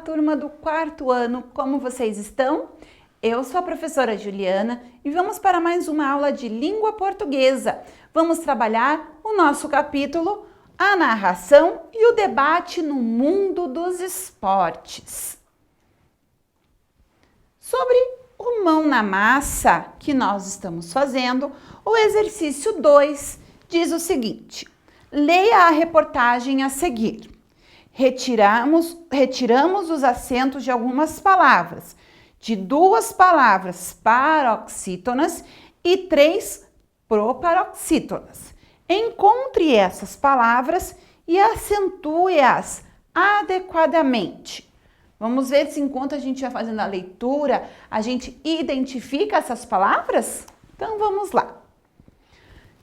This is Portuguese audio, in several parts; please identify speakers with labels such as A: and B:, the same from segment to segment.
A: turma do 4º ano, como vocês estão? Eu sou a professora Juliana e vamos para mais uma aula de língua portuguesa. Vamos trabalhar o nosso capítulo, a narração e o debate no mundo dos esportes. Sobre o mão na massa que nós estamos fazendo, o exercício 2 diz o seguinte: leia a reportagem a seguir. Retiramos os acentos de algumas palavras, de 2 palavras paroxítonas e 3 proparoxítonas. Encontre essas palavras e acentue-as adequadamente. Vamos ver se enquanto a gente vai fazendo a leitura, a gente identifica essas palavras? Então vamos lá.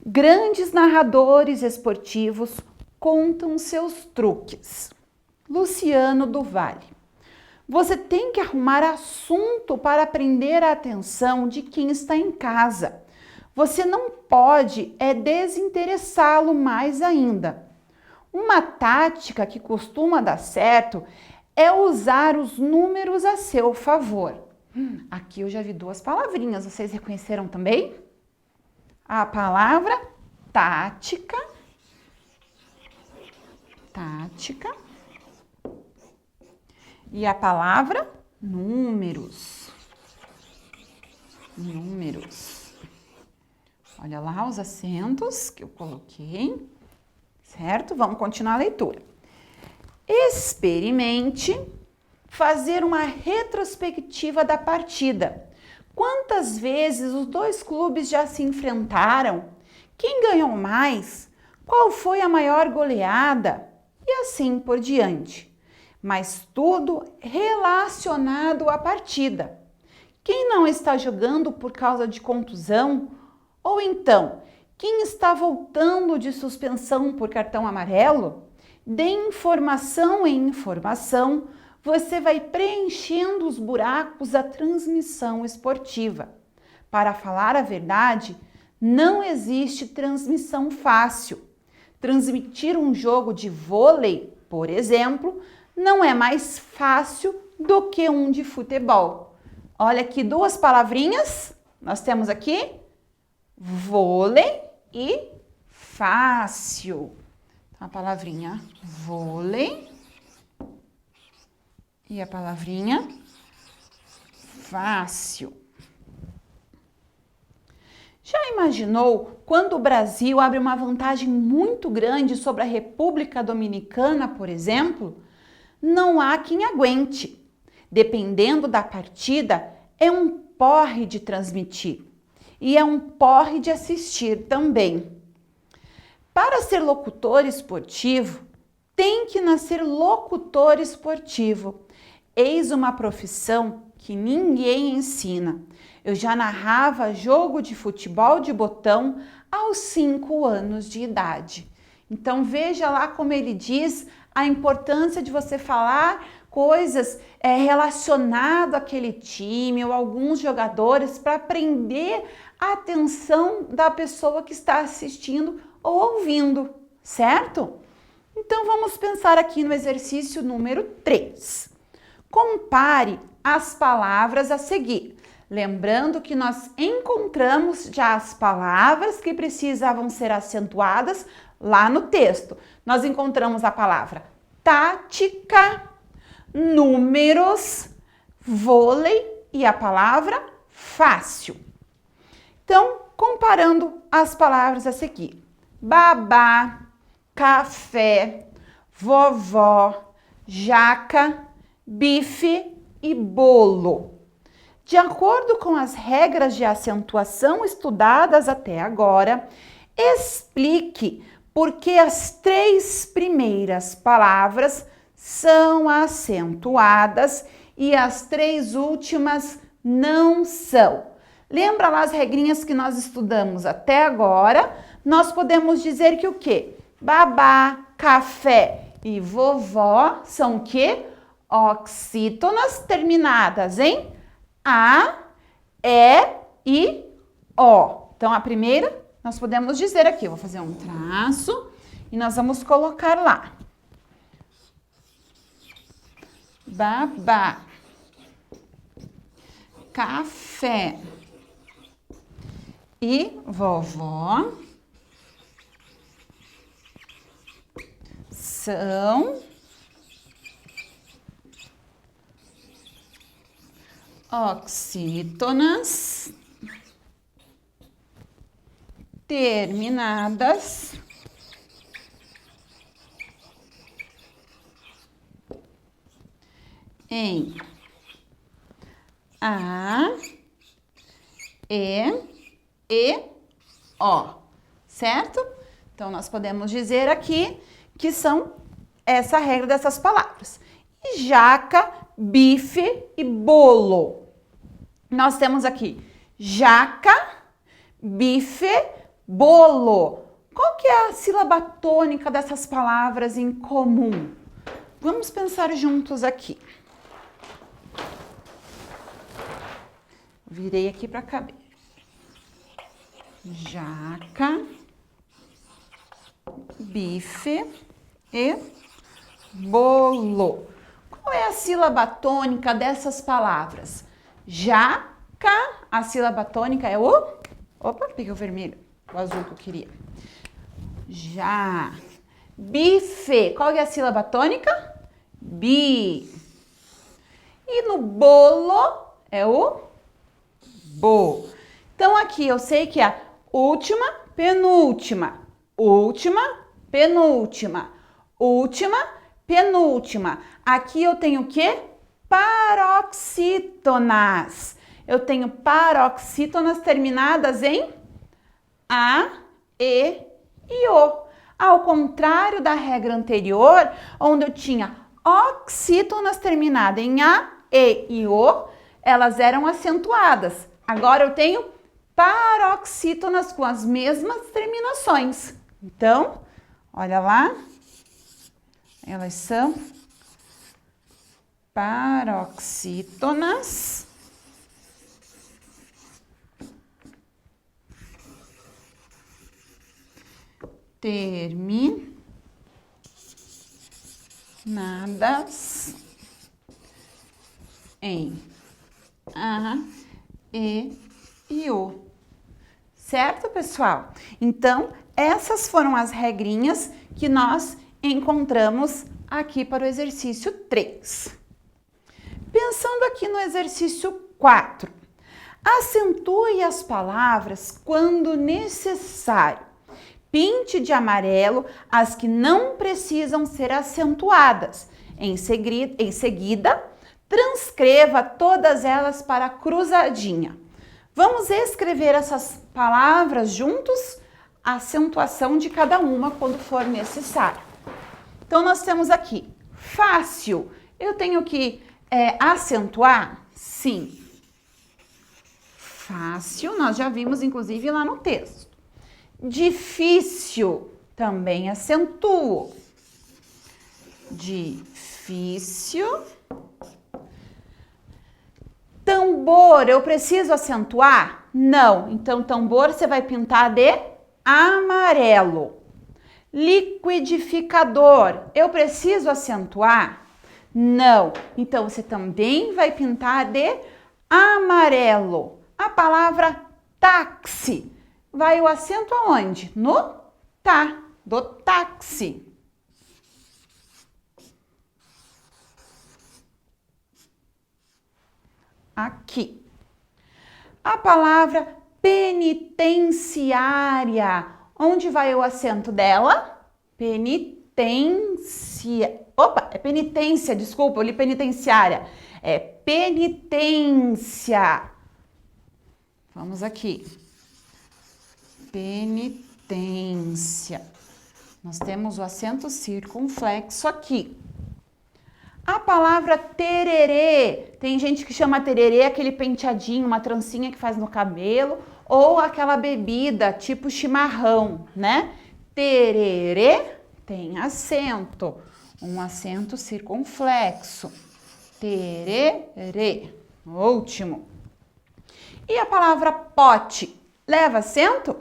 A: Grandes narradores esportivos contam seus truques. Luciano do Vale. Você tem que arrumar assunto para prender a atenção de quem está em casa. Você não pode desinteressá-lo mais ainda. Uma tática que costuma dar certo é usar os números a seu favor. Aqui eu já vi 2 palavrinhas, vocês reconheceram também? A palavra tática. E a palavra números. Olha lá os acentos que eu coloquei, certo? Vamos continuar a leitura. Experimente fazer uma retrospectiva da partida. Quantas vezes os 2 clubes já se enfrentaram? Quem ganhou mais? Qual foi a maior goleada? E assim por diante. Mas tudo relacionado à partida. Quem não está jogando por causa de contusão? Ou então, quem está voltando de suspensão por cartão amarelo? De informação em informação, você vai preenchendo os buracos da transmissão esportiva. Para falar a verdade, não existe transmissão fácil. Transmitir um jogo de vôlei, por exemplo, não é mais fácil do que um de futebol. Olha aqui 2 palavrinhas, nós temos aqui vôlei e fácil. A palavrinha vôlei e a palavrinha fácil. Já imaginou quando o Brasil abre uma vantagem muito grande sobre a República Dominicana, por exemplo? Não há quem aguente. Dependendo da partida, é um porre de transmitir e é um porre de assistir também. Para ser locutor esportivo, tem que nascer locutor esportivo. Eis uma profissão que ninguém ensina. Eu já narrava jogo de futebol de botão aos 5 anos de idade. Então veja lá como ele diz a importância de você falar coisas relacionadas àquele time ou alguns jogadores para prender a atenção da pessoa que está assistindo ou ouvindo, certo? Então vamos pensar aqui no exercício número 3. Compare as palavras a seguir. Lembrando que nós encontramos já as palavras que precisavam ser acentuadas lá no texto. Nós encontramos a palavra tática, números, vôlei e a palavra fácil. Então, comparando as palavras a seguir. Babá, café, vovó, jaca, bife e bolo. De acordo com as regras de acentuação estudadas até agora, explique por que as 3 primeiras palavras são acentuadas e as 3 últimas não são. Lembra lá as regrinhas que nós estudamos até agora? Nós podemos dizer que o quê? Babá, café e vovó são o quê? Oxítonas terminadas em A, E e O. Então, a primeira, nós podemos dizer aqui, eu vou fazer um traço e nós vamos colocar lá. babá, café e vovó são oxítonas terminadas em A, E, O, certo? Então, nós podemos dizer aqui que são essa regra dessas palavras. E jaca, bife e bolo. Nós temos aqui jaca, bife, bolo. Qual que é a sílaba tônica dessas palavras em comum? Vamos pensar juntos aqui. Virei aqui para caber. Jaca, bife e bolo. Qual é a sílaba tônica dessas palavras? Jaca, a sílaba tônica é o... Opa, peguei o vermelho, o azul que eu queria. Já. Bife, qual é a sílaba tônica? Bi. E no bolo é o bo. Então, aqui eu sei que é a última, penúltima, última, penúltima, última, penúltima. Aqui eu tenho o quê? Paroxítonas. Eu tenho paroxítonas terminadas em A, E e O. Ao contrário da regra anterior, onde eu tinha oxítonas terminadas em A, E e O, elas eram acentuadas. Agora eu tenho paroxítonas com as mesmas terminações. Então, olha lá, elas são paroxítonas terminadas em A, E e O. Certo, pessoal? Então, essas foram as regrinhas que nós encontramos aqui para o exercício 3. Pensando aqui no exercício 4, acentue as palavras quando necessário. Pinte de amarelo as que não precisam ser acentuadas. Em seguida, transcreva todas elas para a cruzadinha. Vamos escrever essas palavras juntos, a acentuação de cada uma quando for necessário. Então, nós temos aqui fácil. Eu tenho que acentuar? Sim. Fácil, nós já vimos inclusive lá no texto. Difícil, também acentuo. Difícil. Tambor, eu preciso acentuar? Não. Então, tambor você vai pintar de amarelo. Liquidificador, eu preciso acentuar? Não. Então, você também vai pintar de amarelo. A palavra táxi, vai o acento aonde? No tá, do táxi. Aqui. A palavra penitenciária, onde vai o acento dela? Penitência. Opa, é penitência, desculpa, eu li penitenciária. É penitência. Vamos aqui. Penitência. Nós temos o acento circunflexo aqui. A palavra tererê, tem gente que chama tererê aquele penteadinho, uma trancinha que faz no cabelo, ou aquela bebida tipo chimarrão, né? Tererê tem acento, um acento circunflexo. Tererê, último. E a palavra pote, leva acento?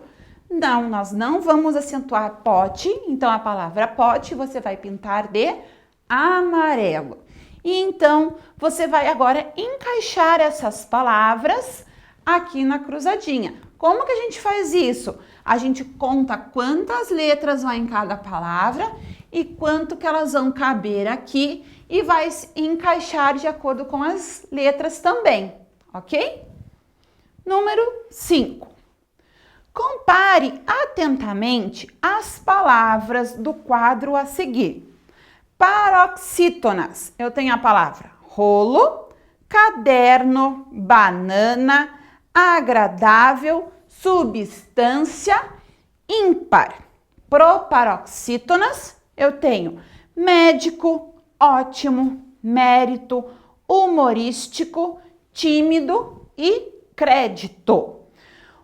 A: Não, nós não vamos acentuar pote, então a palavra pote você vai pintar de amarelo. E então, você vai agora encaixar essas palavras aqui na cruzadinha. Como que a gente faz isso? A gente conta quantas letras vai em cada palavra e quanto que elas vão caber aqui e vai encaixar de acordo com as letras também, ok? Número 5. Compare atentamente as palavras do quadro a seguir. Paroxítonas. Eu tenho a palavra rolo, caderno, banana, agradável, substância, ímpar. Proparoxítonas, eu tenho médico, ótimo, mérito, humorístico, tímido e crédito.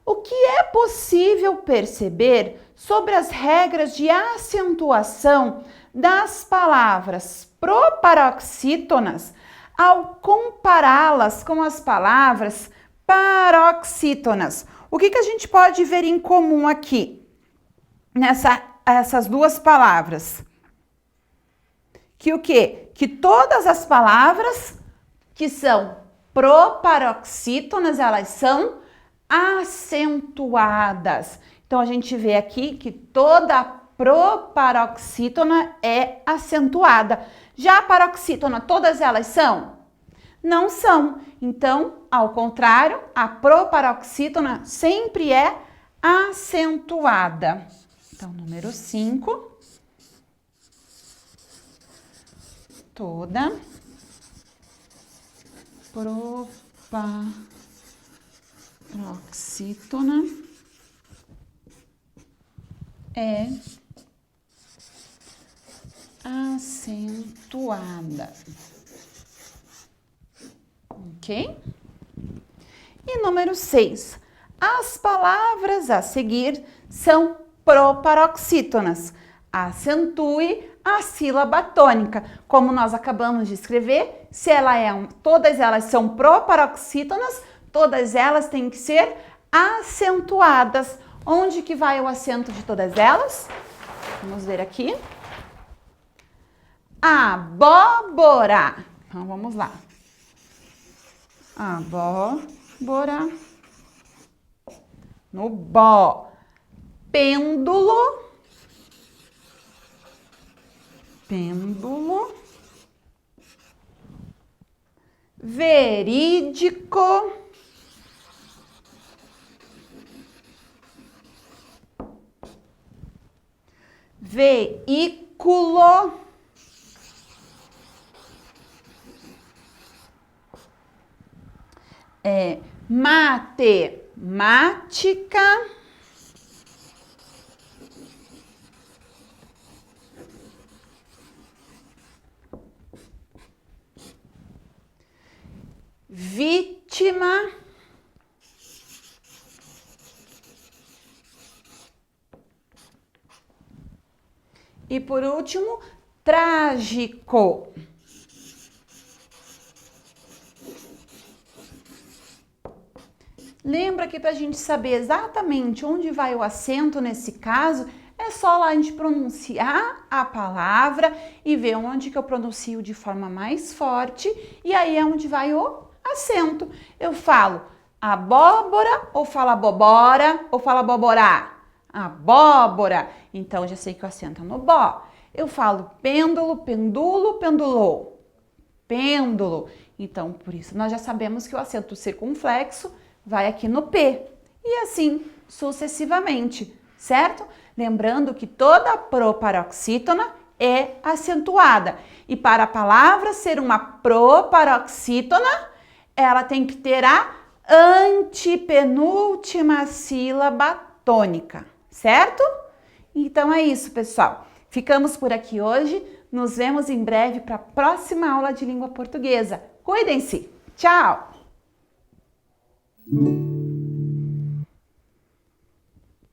A: O que é possível perceber sobre as regras de acentuação das palavras proparoxítonas ao compará-las com as palavras paroxítonas? O que a gente pode ver em comum aqui, essas duas palavras? Que o quê? Que todas as palavras que são proparoxítonas, elas são acentuadas. Então, a gente vê aqui que toda proparoxítona é acentuada. Já a paroxítona, todas elas são? Não são. Então, ao contrário, a proparoxítona sempre é acentuada. Então, número 5. Toda proparoxítona é acentuada. Ok? E número 6. As palavras a seguir são proparoxítonas. Acentue a sílaba tônica. Como nós acabamos de escrever, se ela todas elas são proparoxítonas, todas elas têm que ser acentuadas. Onde que vai o acento de todas elas? Vamos ver aqui. Abóbora. Então, vamos lá. Abóbora. No bó. Pêndulo. Pêndulo. Verídico. Veículo. Matemática. Vítima. E por último, trágico. Lembra que para a gente saber exatamente onde vai o acento nesse caso, é só lá a gente pronunciar a palavra e ver onde que eu pronuncio de forma mais forte e aí é onde vai o acento. Eu falo abóbora ou falo abobora ou falo aboborá? Abóbora. Então, já sei que o acento é no bó. Eu falo pêndulo, pendulo, pendulou. Pêndulo. Então, por isso, nós já sabemos que o acento circunflexo vai aqui no P. E assim, sucessivamente, certo? Lembrando que toda proparoxítona é acentuada. E para a palavra ser uma proparoxítona, ela tem que ter a antepenúltima sílaba tônica, certo? Então é isso, pessoal. Ficamos por aqui hoje. Nos vemos em breve para a próxima aula de língua portuguesa. Cuidem-se. Tchau!